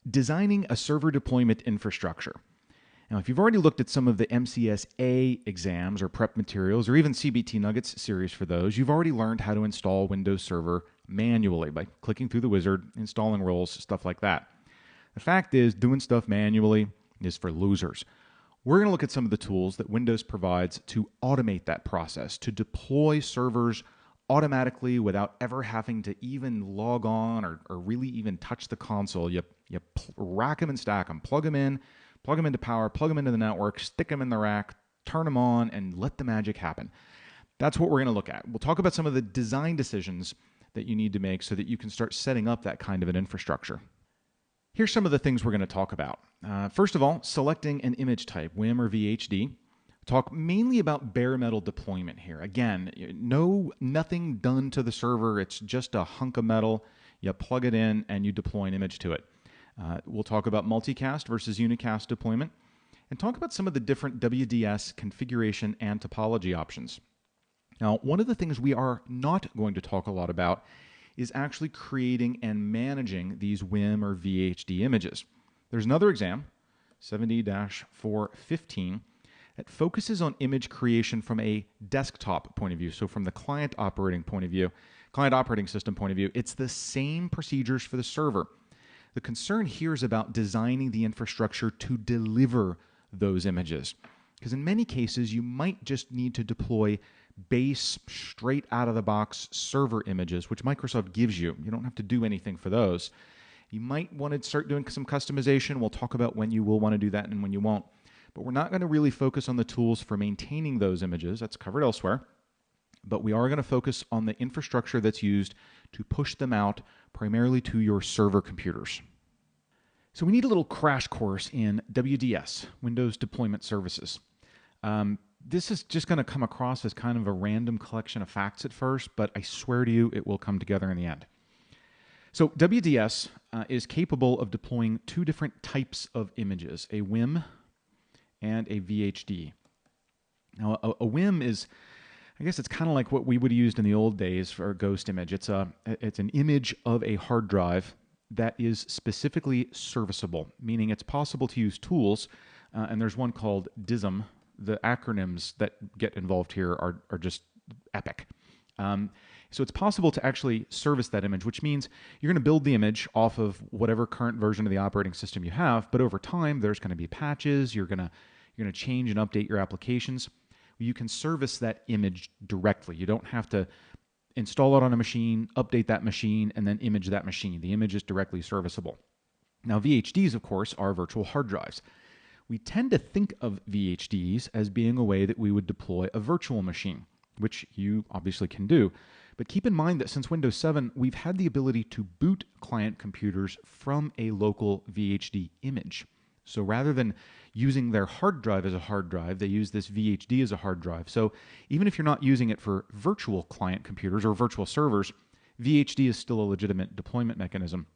Designing a server deployment infrastructure. Now, if you've already looked at some of the MCSA exams or prep materials, or even CBT Nuggets series for those, you've already learned how to install Windows Server manually by clicking through the wizard, installing roles, stuff like that. The fact is, doing stuff manually is for losers. We're going to look at some of the tools that Windows provides to automate that process, to deploy servers automatically without ever having to even log on or really even touch the console. You rack them and stack them, plug them into power, plug them into the network, stick them in the rack, turn them on, and let the magic happen. That's what we're going to look at. We'll talk about some of the design decisions that you need to make so that you can start setting up that kind of an infrastructure. Here's some of the things we're going to talk about. First of all, selecting an image type, WIM or VHD. Talk mainly about bare metal deployment here. Again, nothing done to the server. It's just a hunk of metal. You plug it in and you deploy an image to it. We'll talk about multicast versus unicast deployment and talk about some of the different WDS configuration and topology options. Now, one of the things we are not going to talk a lot about is actually creating and managing these WIM or VHD images. There's another exam, 70-415, that focuses on image creation from a desktop point of view. So from the client operating system point of view, it's the same procedures for the server. The concern here is about designing the infrastructure to deliver those images. Because in many cases, you might just need to deploy base, straight out of the box server images, which Microsoft gives you. You don't have to do anything for those. You might want to start doing some customization. We'll talk about when you will want to do that and when you won't. But we're not going to really focus on the tools for maintaining those images. That's covered elsewhere. But we are going to focus on the infrastructure that's used to push them out primarily to your server computers. So we need a little crash course in WDS, Windows Deployment Services. This is just going to come across as kind of a random collection of facts at first, but I swear to you it will come together in the end. So WDS is capable of deploying two different types of images, a WIM and a VHD. Now, a WIM is, I guess it's kind of like what we would have used in the old days for a ghost image. It's an image of a hard drive that is specifically serviceable, meaning it's possible to use tools, and there's one called DISM. The acronyms that get involved here are just epic. So it's possible to actually service that image, which means you're going to build the image off of whatever current version of the operating system you have, but over time there's going to be patches, you're going to change and update your applications. You can service that image directly. You don't have to install it on a machine, update that machine, and then image that machine. The image is directly serviceable. Now VHDs, of course, are virtual hard drives. We tend to think of VHDs as being a way that we would deploy a virtual machine, which you obviously can do. But keep in mind that since Windows 7, we've had the ability to boot client computers from a local VHD image. So rather than using their hard drive as a hard drive, they use this VHD as a hard drive. So even if you're not using it for virtual client computers or virtual servers, VHD is still a legitimate deployment mechanism.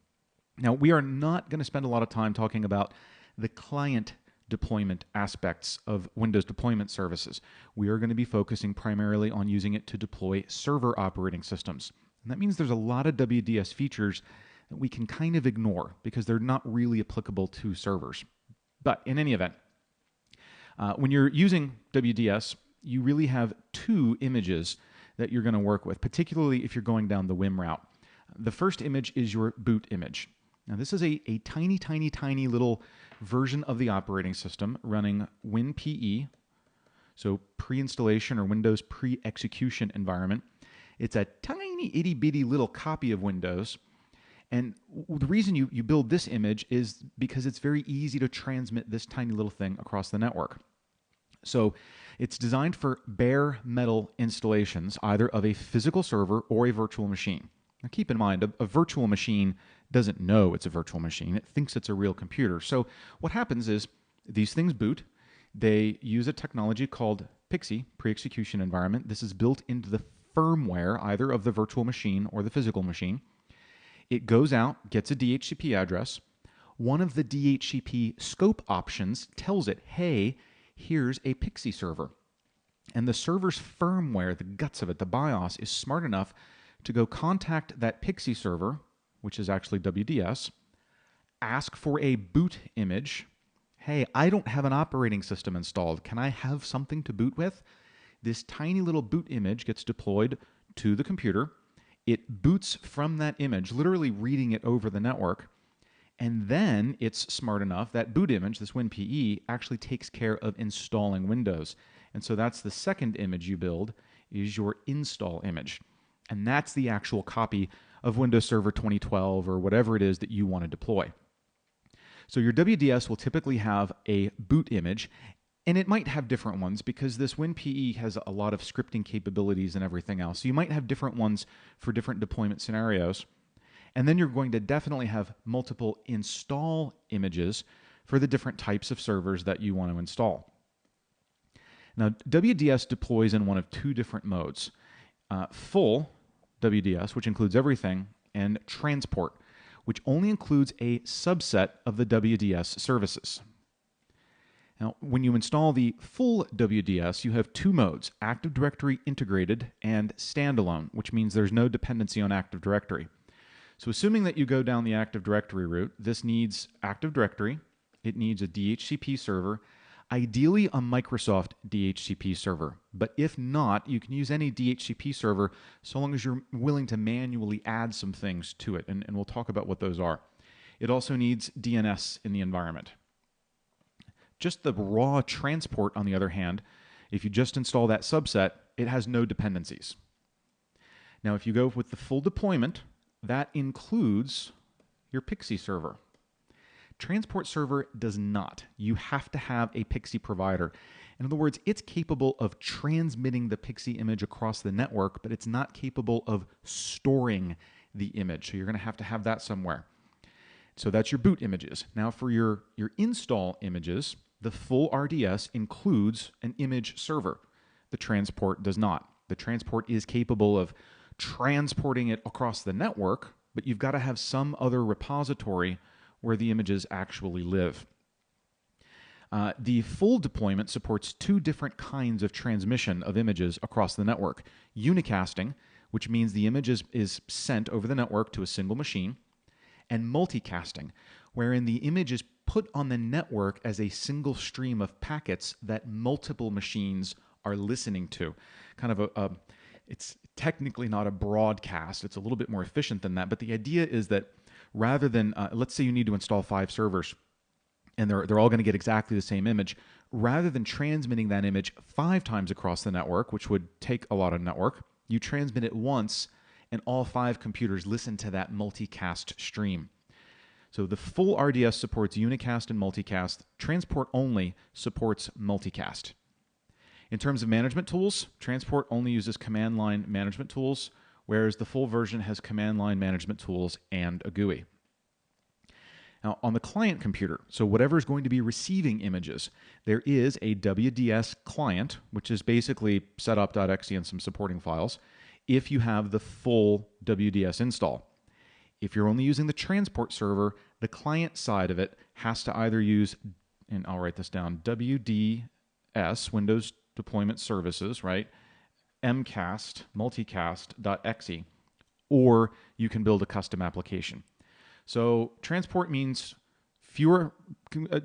Now, we are not going to spend a lot of time talking about the client deployment aspects of Windows deployment services. We are going to be focusing primarily on using it to deploy server operating systems. And that means there's a lot of WDS features that we can kind of ignore because they're not really applicable to servers. But in any event, when you're using WDS, you really have two images that you're going to work with, particularly if you're going down the WIM route. The first image is your boot image. Now, this is a tiny, tiny, tiny little version of the operating system running WinPE, so pre-installation or Windows pre-execution environment. It's a tiny, itty-bitty little copy of Windows. And the reason you build this image is because it's very easy to transmit this tiny little thing across the network. So it's designed for bare metal installations, either of a physical server or a virtual machine. Now keep in mind, a virtual machine doesn't know it's a virtual machine. It thinks it's a real computer. So what happens is these things boot. They use a technology called PXE, pre-execution environment. This is built into the firmware, either of the virtual machine or the physical machine. It goes out, gets a DHCP address. One of the DHCP scope options tells it, hey, here's a PXE server. And the server's firmware, the guts of it, the BIOS, is smart enough to go contact that PXE server, which is actually WDS, ask for a boot image. Hey, I don't have an operating system installed. Can I have something to boot with? This tiny little boot image gets deployed to the computer. It boots from that image, literally reading it over the network. And then it's smart enough that boot image, this WinPE, actually takes care of installing Windows. And so that's the second image you build, is your install image. And that's the actual copy of Windows Server 2012 or whatever it is that you want to deploy. So your WDS will typically have a boot image, and it might have different ones because this WinPE has a lot of scripting capabilities and everything else. So you might have different ones for different deployment scenarios. And then you're going to definitely have multiple install images for the different types of servers that you want to install. Now, WDS deploys in one of two different modes. Full WDS, which includes everything, and transport, which only includes a subset of the WDS services. Now, when you install the full WDS, you have two modes, Active Directory Integrated and Standalone, which means there's no dependency on Active Directory. So assuming that you go down the Active Directory route, this needs Active Directory, it needs a DHCP server, ideally a Microsoft DHCP server. But if not, you can use any DHCP server so long as you're willing to manually add some things to it, and we'll talk about what those are. It also needs DNS in the environment. Just the raw transport, on the other hand, if you just install that subset, it has no dependencies. Now, if you go with the full deployment, that includes your Pixie server. Transport server does not. You have to have a Pixie provider. In other words, it's capable of transmitting the Pixie image across the network, but it's not capable of storing the image. So you're going to have that somewhere. So that's your boot images. Now for your install images, the full RDS includes an image server. The transport does not. The transport is capable of transporting it across the network, but you've got to have some other repository where the images actually live. The full deployment supports two different kinds of transmission of images across the network. Unicasting, which means the image is sent over the network to a single machine, and multicasting, wherein the image is put on the network as a single stream of packets that multiple machines are listening to. Kind of it's technically not a broadcast. It's a little bit more efficient than that. But the idea is that rather than, let's say you need to install 5 servers, and they're all going to get exactly the same image, rather than transmitting that image 5 times across the network, which would take a lot of network, you transmit it once, and all 5 computers listen to that multicast stream. So the full RDS supports unicast and multicast. Transport only supports multicast. In terms of management tools, Transport only uses command line management tools, whereas the full version has command line management tools and a GUI. Now, on the client computer, so whatever is going to be receiving images, there is a WDS client, which is basically setup.exe and some supporting files, if you have the full WDS install. If you're only using the transport server, the client side of it has to either use, and I'll write this down, WDS, Windows Deployment Services, right? mcast, multicast.exe, or you can build a custom application. So transport means fewer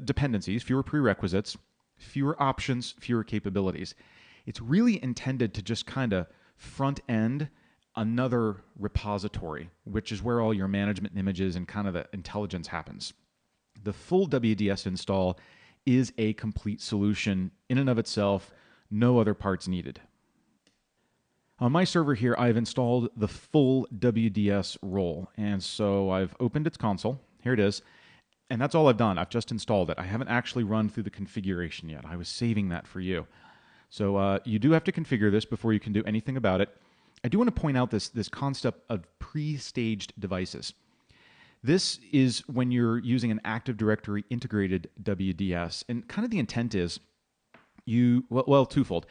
dependencies, fewer prerequisites, fewer options, fewer capabilities. It's really intended to just kind of front end another repository, which is where all your management images and kind of the intelligence happens. The full WDS install is a complete solution in and of itself, no other parts needed. On my server here, I've installed the full WDS role, and so I've opened its console. Here it is, and that's all I've done. I've just installed it. I haven't actually run through the configuration yet. I was saving that for you. So you do have to configure this before you can do anything about it. I do want to point out this concept of pre-staged devices. This is when you're using an Active Directory integrated WDS, and kind of the intent is twofold.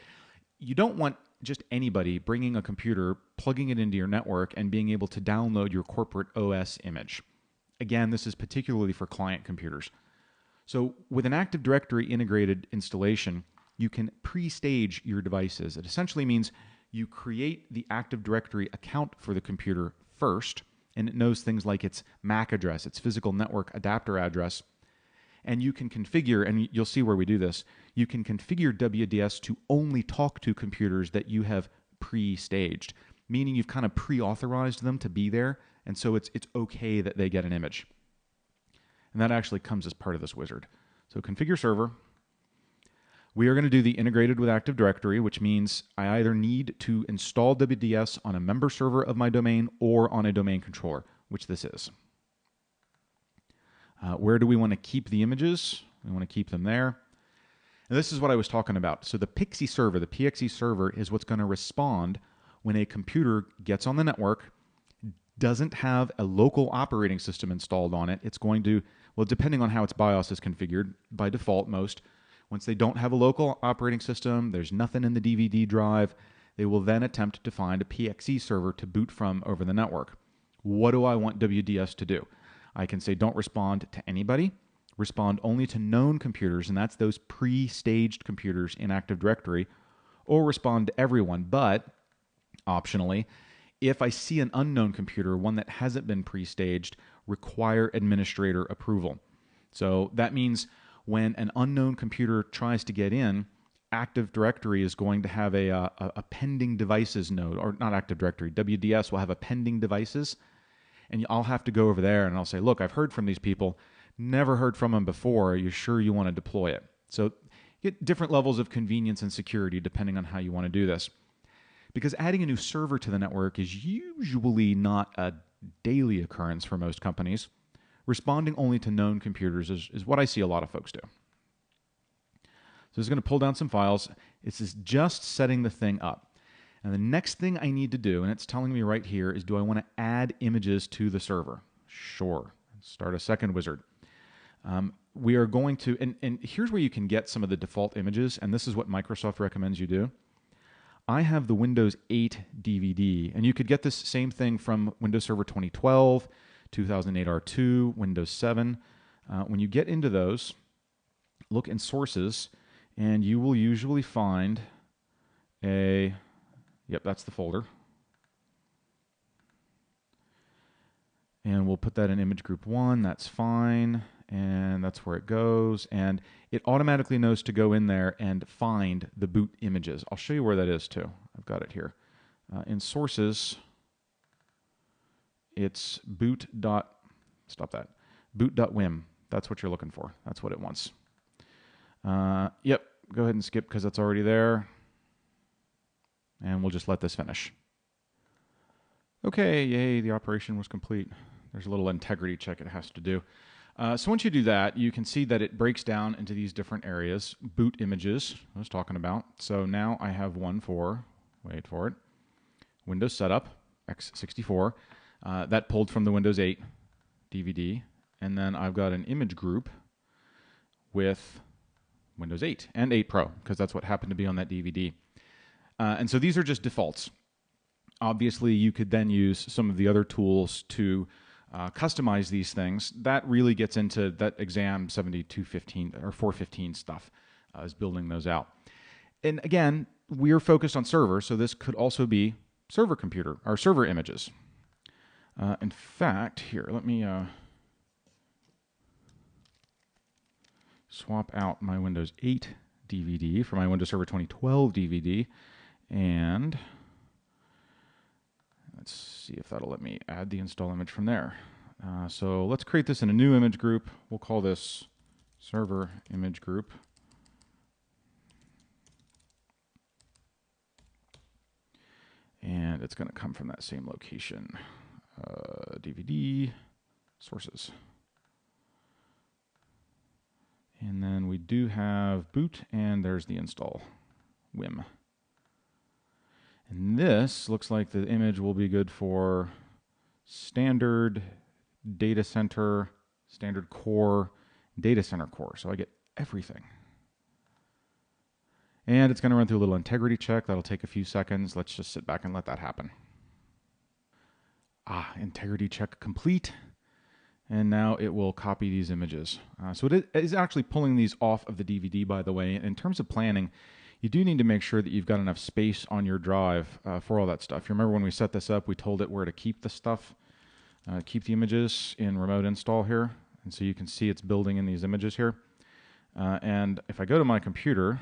You don't want just anybody bringing a computer, plugging it into your network, and being able to download your corporate OS image. Again, this is particularly for client computers. So with an Active Directory integrated installation, you can pre-stage your devices. It essentially means you create the Active Directory account for the computer first, and it knows things like its MAC address, its physical network adapter address. And you can configure, and you'll see where we do this, you can configure WDS to only talk to computers that you have pre-staged, meaning you've kind of pre-authorized them to be there, and so it's okay that they get an image. And that actually comes as part of this wizard. So configure server. We are going to do the integrated with Active Directory, which means I either need to install WDS on a member server of my domain or on a domain controller, which this is. Where do we want to keep the images? We want to keep them there. And this is what I was talking about. So the PXE server, the PXE server, is what's going to respond when a computer gets on the network, doesn't have a local operating system installed on it. It's going to, well, depending on how its BIOS is configured, by default most, once they don't have a local operating system, there's nothing in the DVD drive, they will then attempt to find a PXE server to boot from over the network. What do I want WDS to do? I can say don't respond to anybody, respond only to known computers, and that's those pre-staged computers in Active Directory, or respond to everyone, but optionally, if I see an unknown computer, one that hasn't been pre-staged, require administrator approval. So that means when an unknown computer tries to get in, Active Directory is going to have a pending devices node, or not Active Directory, WDS will have a pending devices, and I'll have to go over there and I'll say, look, I've heard from these people, never heard from them before, are you sure you want to deploy it? So you get different levels of convenience and security depending on how you want to do this. Because adding a new server to the network is usually not a daily occurrence for most companies. Responding only to known computers is what I see a lot of folks do. So it's going to pull down some files. This is just setting the thing up. And the next thing I need to do, and it's telling me right here, is do I want to add images to the server? Sure. Start a second wizard. We are going to, and here's where you can get some of the default images, and this is what Microsoft recommends you do. I have the Windows 8 DVD, and you could get this same thing from Windows Server 2012, 2008 R2, Windows 7. When you get into those, look in sources, and you will usually find a, yep, that's the folder. And we'll put that in image group 1, that's fine, and that's where it goes, and it automatically knows to go in there and find the boot images. I'll show you where that is too. I've got it here. In sources, it's boot.wim. That's what you're looking for. That's what it wants. Yep, go ahead and skip because that's already there. And we'll just let this finish. Okay, yay, the operation was complete. There's a little integrity check it has to do. So once you do that, you can see that it breaks down into these different areas. Boot images, I was talking about. So now I have one for, wait for it, Windows Setup, x64. That pulled from the Windows 8 DVD. And then I've got an image group with Windows 8 and 8 Pro, because that's what happened to be on that DVD. And so these are just defaults. Obviously, you could then use some of the other tools to customize these things. That really gets into that exam 7215 or 415 stuff, is building those out. And again, we're focused on server, so this could also be server computer or server images. In fact, here, let me swap out my Windows 8 DVD for my Windows Server 2012 DVD, and let's see if that'll let me add the install image from there. So let's create this in a new image group. We'll call this server image group. And it's going to come from that same location. DVD, sources. And then we do have boot, and there's the install, WIM. And this looks like the image will be good for standard data center, standard core, data center core. So I get everything. And it's going to run through a little integrity check. That'll take a few seconds. Let's just sit back and let that happen. Integrity check complete. And now it will copy these images. So it is actually pulling these off of the DVD, by the way. In terms of planning, you do need to make sure that you've got enough space on your drive for all that stuff. You remember when we set this up, we told it where to keep the stuff. Keep the images in remote install here. And so you can see it's building in these images here. And if I go to my computer,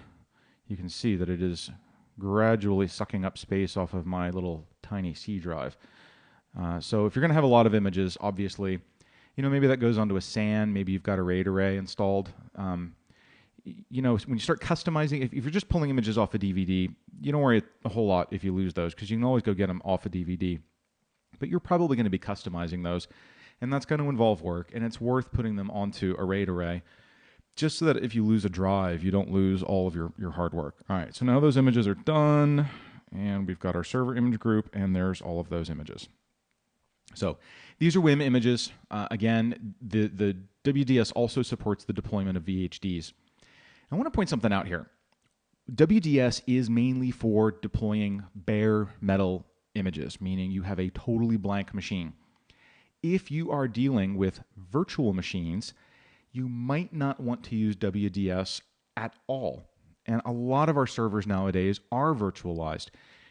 you can see that it is gradually sucking up space off of my little tiny C drive. So if you're going to have a lot of images, obviously, maybe that goes onto a SAN, maybe you've got a RAID array installed. When you start customizing, if you're just pulling images off a DVD, you don't worry a whole lot if you lose those, because you can always go get them off a DVD. But you're probably going to be customizing those, and that's going to involve work, and it's worth putting them onto a RAID array, just so that if you lose a drive, you don't lose all of your hard work. All right, so now those images are done, and we've got our server image group, and there's all of those images. So these are WIM images. Again, the WDS also supports the deployment of VHDs. I want to point something out here. WDS is mainly for deploying bare metal images, meaning you have a totally blank machine. If you are dealing with virtual machines, you might not want to use WDS at all. And a lot of our servers nowadays are virtualized.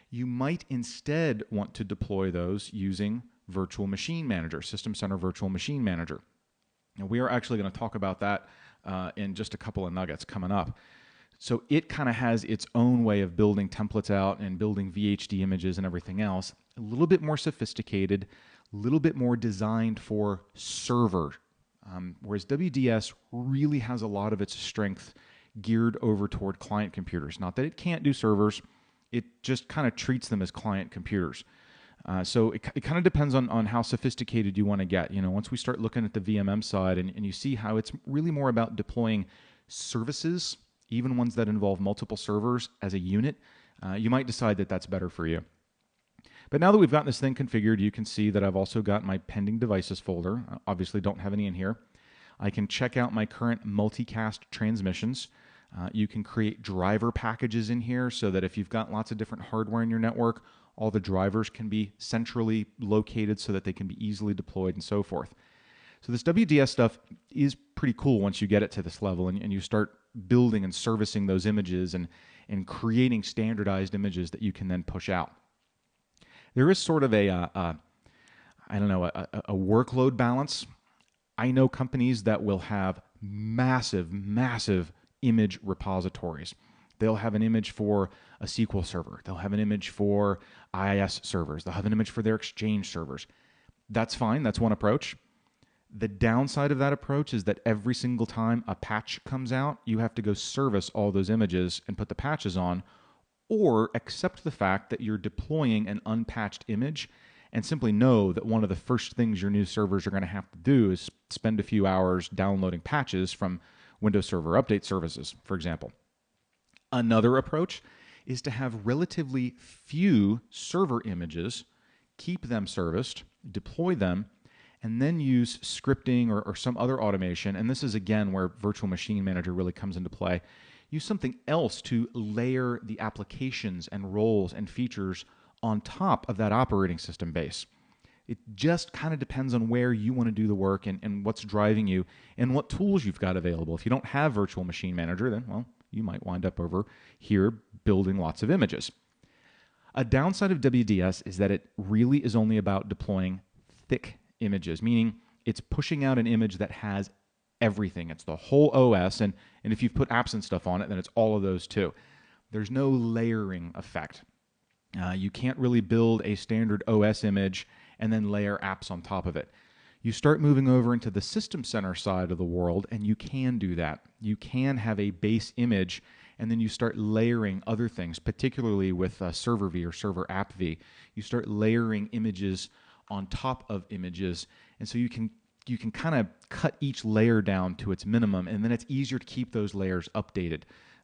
You might instead want to deploy those using Virtual Machine Manager, System Center Virtual Machine Manager. And we are actually going to talk about that in just a couple of nuggets coming up. So it kind of has its own way of building templates out and building VHD images and everything else. A little bit more sophisticated, a little bit more designed for server. Whereas WDS really has a lot of its strength geared over toward client computers. Not that it can't do servers, it just kind of treats them as client computers. So it kind of depends on how sophisticated you want to get. Once we start looking at the VMM side and you see how it's really more about deploying services, even ones that involve multiple servers as a unit, you might decide that that's better for you. But now that we've gotten this thing configured, you can see that I've also got my pending devices folder. Obviously don't have any in here. I can check out my current multicast transmissions. You can create driver packages in here so that if you've got lots of different hardware in your network, all the drivers can be centrally located so that they can be easily deployed and so forth. So this WDS stuff is pretty cool once you get it to this level and you start building and servicing those images and creating standardized images that you can then push out. There is sort of a workload balance. I know companies that will have massive image repositories. They'll have an image for a SQL server. They'll have an image for IIS servers. They'll have an image for their Exchange servers. That's fine. That's one approach. The downside of that approach is that every single time a patch comes out, you have to go service all those images and put the patches on, or accept the fact that you're deploying an unpatched image and simply know that one of the first things your new servers are going to have to do is spend a few hours downloading patches from Windows Server Update services, for example. Another approach is to have relatively few server images, keep them serviced, deploy them, and then use scripting or some other automation. And this is, again, where Virtual Machine Manager really comes into play. Use something else to layer the applications and roles and features on top of that operating system base. It just kind of depends on where you want to do the work and what's driving you and what tools you've got available. If you don't have Virtual Machine Manager, then, well, you might wind up over here building lots of images. A downside of WDS is that it really is only about deploying thick images, meaning it's pushing out an image that has everything. It's the whole OS, and if you've put apps and stuff on it, then it's all of those too. There's no layering effect. You can't really build a standard OS image and then layer apps on top of it. You start moving over into the System Center side of the world, and you can do that. You can have a base image, and then you start layering other things, particularly with Server V or Server App V. You start layering images on top of images, and so you can kind of cut each layer down to its minimum, and then it's easier to keep those layers updated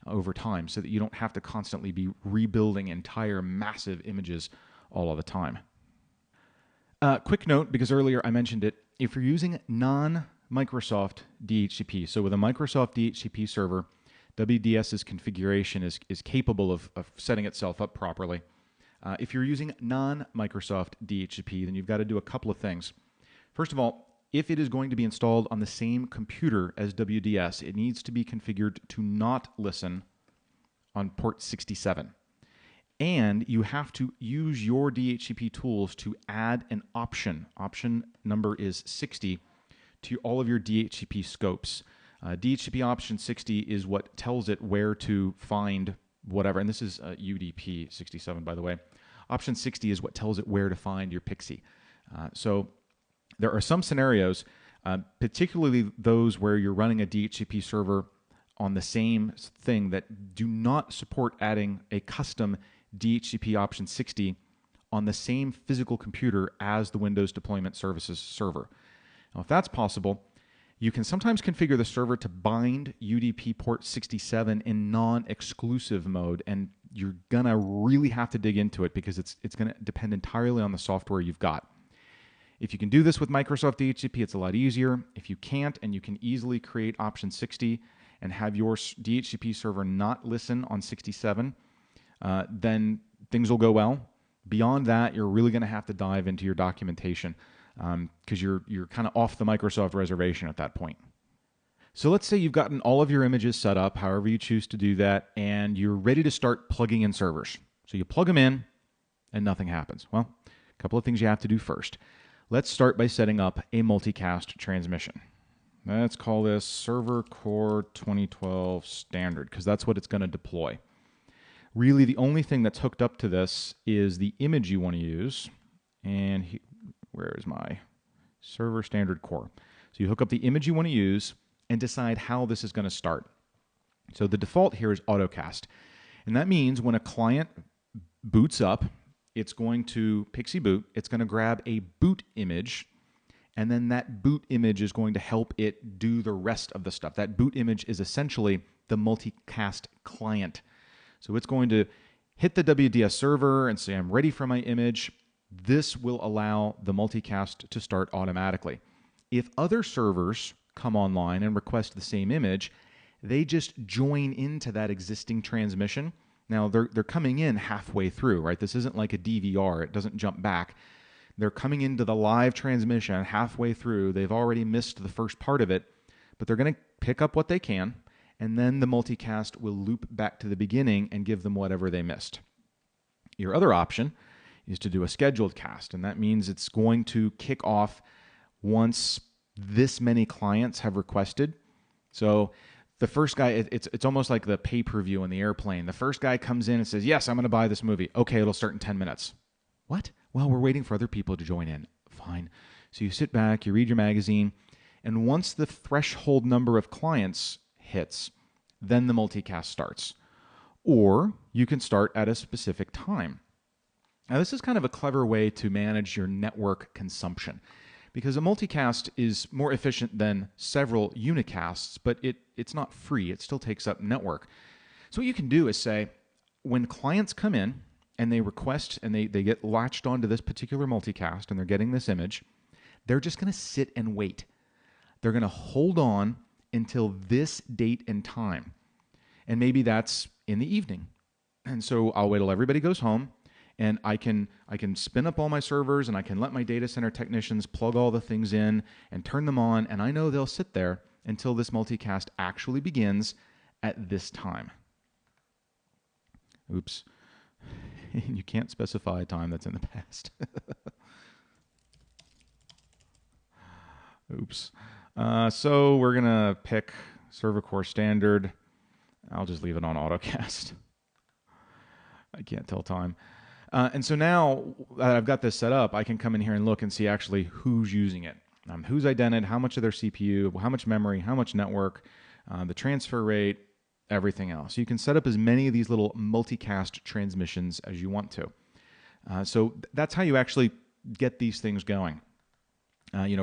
over time so that you don't have to constantly be rebuilding entire massive images all of the time. Quick note, because earlier I mentioned it, if you're using non-Microsoft DHCP, so with a Microsoft DHCP server, WDS's configuration is capable of setting itself up properly. If you're using non-Microsoft DHCP, then you've got to do a couple of things. First of all, if it is going to be installed on the same computer as WDS, it needs to be configured to not listen on port 67. And you have to use your DHCP tools to add an option. Option number is 60 to all of your DHCP scopes. DHCP option 60 is what tells it where to find whatever. And this is UDP 67, by the way. Option 60 is what tells it where to find your Pixie. So there are some scenarios, particularly those where you're running a DHCP server on the same thing, that do not support adding a custom DHCP option 60 on the same physical computer as the Windows Deployment Services server. Now, if that's possible, you can sometimes configure the server to bind UDP port 67 in non-exclusive mode, and you're gonna really have to dig into it because it's gonna depend entirely on the software you've got. If you can do this with Microsoft DHCP, it's a lot easier. If you can't, and you can easily create option 60 and have your DHCP server not listen on 67, then things will go well. Beyond that, you're really going to have to dive into your documentation because you're kind of off the Microsoft reservation at that point. So let's say you've gotten all of your images set up, however you choose to do that, and you're ready to start plugging in servers. So you plug them in and nothing happens. Well, a couple of things you have to do first. Let's start by setting up a multicast transmission. Let's call this Server Core 2012 Standard because that's what it's going to deploy. Really, the only thing that's hooked up to this is the image you want to use. And where is my Server Standard Core? So you hook up the image you want to use and decide how this is going to start. So the default here is AutoCast. And that means when a client boots up, it's going to Pixie boot. It's going to grab a boot image, and then that boot image is going to help it do the rest of the stuff. That boot image is essentially the multicast client. So it's going to hit the WDS server and say, I'm ready for my image. This will allow the multicast to start automatically. If other servers come online and request the same image, they just join into that existing transmission. Now, they're coming in halfway through, right? This isn't like a DVR. It doesn't jump back. They're coming into the live transmission halfway through. They've already missed the first part of it, but they're going to pick up what they can, and then the multicast will loop back to the beginning and give them whatever they missed. Your other option is to do a scheduled cast, and that means it's going to kick off once this many clients have requested. So the first guy, it's almost like the pay-per-view on the airplane. The first guy comes in and says, yes, I'm going to buy this movie. Okay, it'll start in 10 minutes. What? Well, we're waiting for other people to join in. Fine. So you sit back, you read your magazine, and once the threshold number of clients hits, then the multicast starts. Or you can start at a specific time. Now, this is kind of a clever way to manage your network consumption, because a multicast is more efficient than several unicasts, but it's not free. It still takes up network. So what you can do is say, when clients come in and they request and they get latched onto this particular multicast and they're getting this image, they're just going to sit and wait. They're going to hold on until this date and time. And maybe that's in the evening. And so I'll wait till everybody goes home, and I can spin up all my servers, and I can let my data center technicians plug all the things in and turn them on, and I know they'll sit there until this multicast actually begins at this time. Oops. You can't specify a time that's in the past. Oops. So we're going to pick Server Core Standard. I'll just leave it on AutoCast. I can't tell time. And so now that I've got this set up, I can come in here and look and see actually who's using it. Who's identified, how much of their CPU, how much memory, how much network, the transfer rate, everything else. You can set up as many of these little multicast transmissions as you want to. So that's how you actually get these things going.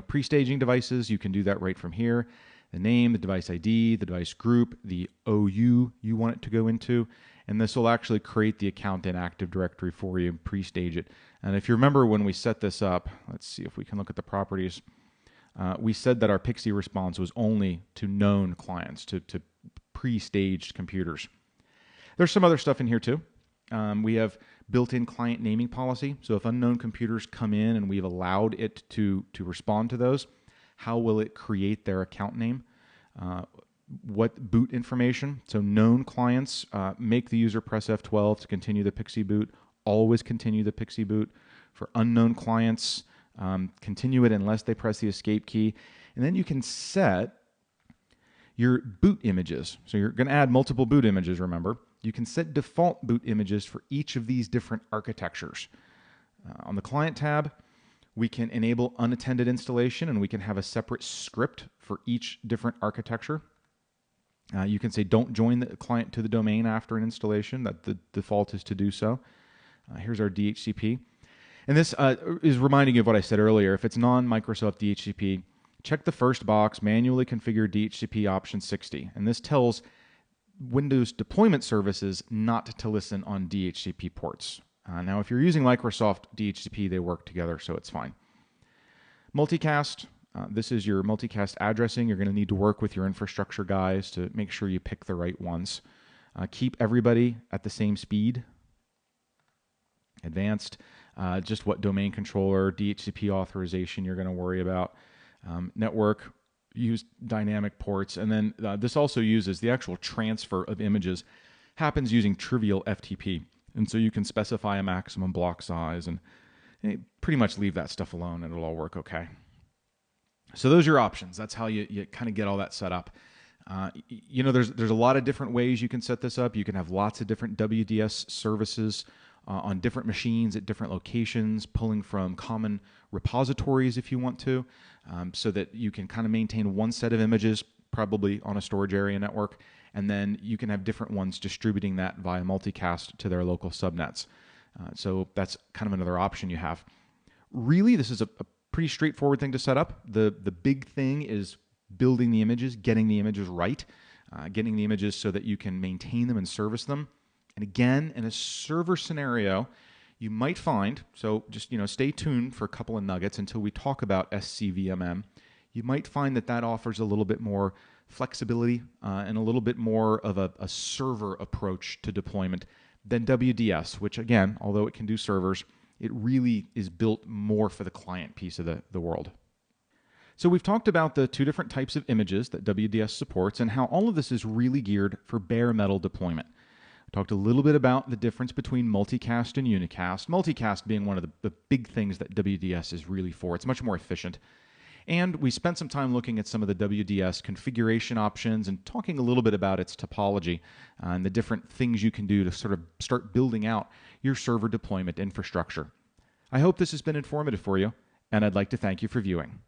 Pre-staging devices, you can do that right from here. The name, the device ID, the device group, the OU you want it to go into, and this will actually create the account in Active Directory for you and pre-stage it. And if you remember when we set this up, let's see if we can look at the properties. We said that our Pixie response was only to known clients, to pre-staged computers. There's some other stuff in here too. We have built-in client naming policy. So if unknown computers come in and we've allowed it to respond to those, how will it create their account name? what boot information. So known clients, make the user press F12 to continue the Pixie boot. Always continue the Pixie boot. For unknown clients, continue it unless they press the escape key. And then you can set your boot images. So you're going to add multiple boot images, remember. You can set default boot images for each of these different architectures. On the client tab, we can enable unattended installation, and we can have a separate script for each different architecture. You can say don't join the client to the domain after an installation. That the default is to do so. Here's our DHCP. And this is reminding you of what I said earlier. If it's non-Microsoft DHCP, check the first box, manually configure DHCP option 60. And this tells Windows deployment services not to listen on DHCP ports. Now, if you're using Microsoft DHCP, they work together, so it's fine. Multicast. This is your multicast addressing. You're going to need to work with your infrastructure guys to make sure you pick the right ones. Keep everybody at the same speed. Advanced. Just what domain controller, DHCP authorization you're going to worry about. Network. Use dynamic ports. And then this also uses the actual transfer of images. Happens using trivial FTP. And so you can specify a maximum block size and pretty much leave that stuff alone and it'll all work okay. So those are your options. That's how you kind of get all that set up. There's a lot of different ways you can set this up. You can have lots of different WDS services on different machines at different locations, pulling from common repositories if you want to, so that you can kind of maintain one set of images, probably on a storage area network, and then you can have different ones distributing that via multicast to their local subnets. So that's kind of another option you have. Really, this is a pretty straightforward thing to set up. The big thing is building the images, getting the images right, getting the images so that you can maintain them and service them. And again, in a server scenario, you might find, so just stay tuned for a couple of nuggets until we talk about SCVMM. You might find that offers a little bit more flexibility and a little bit more of a server approach to deployment than WDS, which again, although it can do servers, it really is built more for the client piece of the world. So we've talked about the two different types of images that WDS supports and how all of this is really geared for bare metal deployment. We talked a little bit about the difference between multicast and unicast. Multicast being one of the big things that WDS is really for. It's much more efficient. And we spent some time looking at some of the WDS configuration options and talking a little bit about its topology and the different things you can do to sort of start building out your server deployment infrastructure. I hope this has been informative for you, and I'd like to thank you for viewing.